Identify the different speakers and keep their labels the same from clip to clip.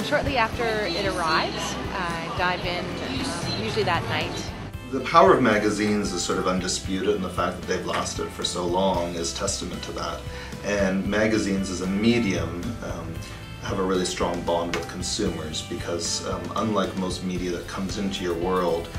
Speaker 1: Shortly after it arrives, I dive in, usually that night.
Speaker 2: The power of magazines is sort of undisputed, and the fact that they've lasted for so long is testament to that. And magazines as a medium have a really strong bond with consumers because unlike most media that comes into your world,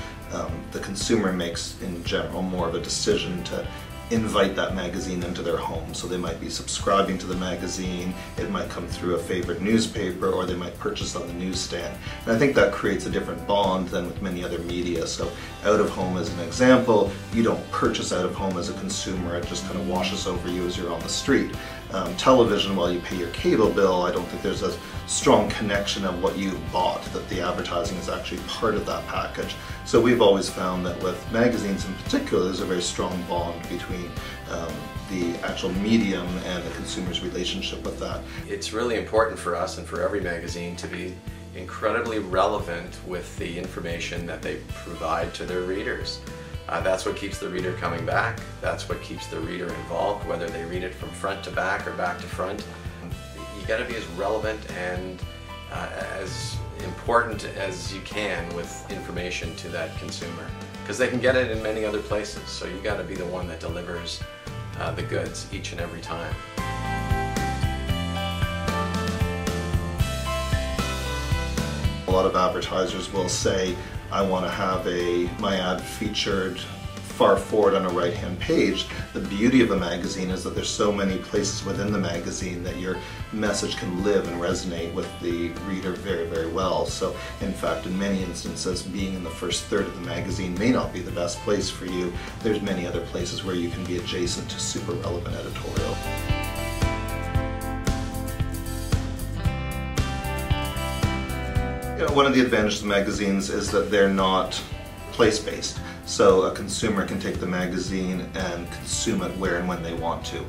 Speaker 2: the consumer makes, in general, more of a decision to invite that magazine into their home. So they might be subscribing to the magazine, it might come through a favorite newspaper, or they might purchase on the newsstand. And I think that creates a different bond than with many other media. So out of home as an example, you don't purchase out of home as a consumer, it just kind of washes over you as you're on the street. Television, while you pay your cable bill, I don't think there's a strong connection of what you've bought, that the advertising is actually part of that package. So we've always found that with magazines in particular, there's a very strong bond between the actual medium and the consumer's relationship with that.
Speaker 3: It's really important for us and for every magazine to be incredibly relevant with the information that they provide to their readers. That's what keeps the reader coming back. That's what keeps the reader involved, whether they read it from front to back or back to front. You got to be as relevant and as important as you can with information to that consumer, because they can get it in many other places. So you got to be the one that delivers the goods each and every time.
Speaker 2: A lot of advertisers will say, I want to have my ad featured far forward on a right-hand page. The beauty of a magazine is that there's so many places within the magazine that your message can live and resonate with the reader very, very well. So in fact, in many instances, being in the first third of the magazine may not be the best place for you. There's many other places where you can be adjacent to super relevant editorial. One of the advantages of magazines is that they're not place-based. So a consumer can take the magazine and consume it where and when they want to.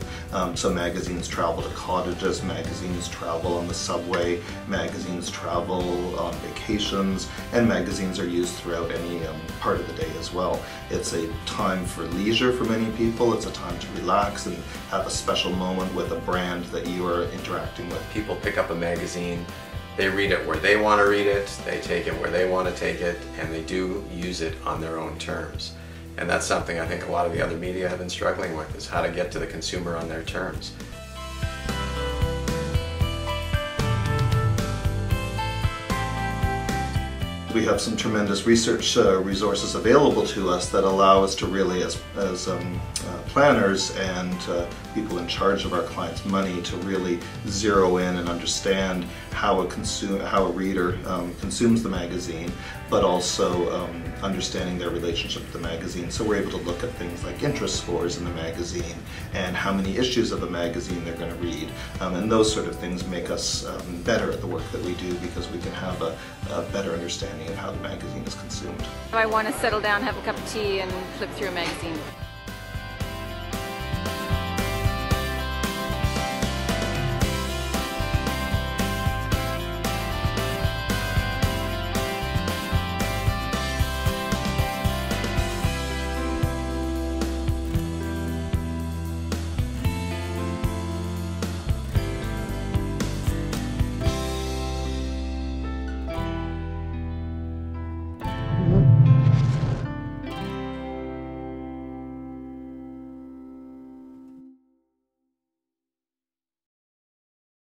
Speaker 2: So magazines travel to cottages, magazines travel on the subway, magazines travel on vacations, and magazines are used throughout any part of the day as well. It's a time for leisure for many people. It's a time to relax and have a special moment with a brand that you are interacting with.
Speaker 3: People pick up a magazine, they read it where they want to read it, they take it where they want to take it, and they do use it on their own terms. And that's something I think a lot of the other media have been struggling with, is how to get to the consumer on their terms.
Speaker 2: We have some tremendous research resources available to us that allow us to really, as planners and people in charge of our clients' money, to really zero in and understand how a reader consumes the magazine, but also understanding their relationship with the magazine. So we're able to look at things like interest scores in the magazine and how many issues of a magazine they're going to read. And those sort of things make us better at the work that we do, because we can have a better understanding of how the magazine is consumed.
Speaker 1: I want to settle down, have a cup of tea, and flip through a magazine.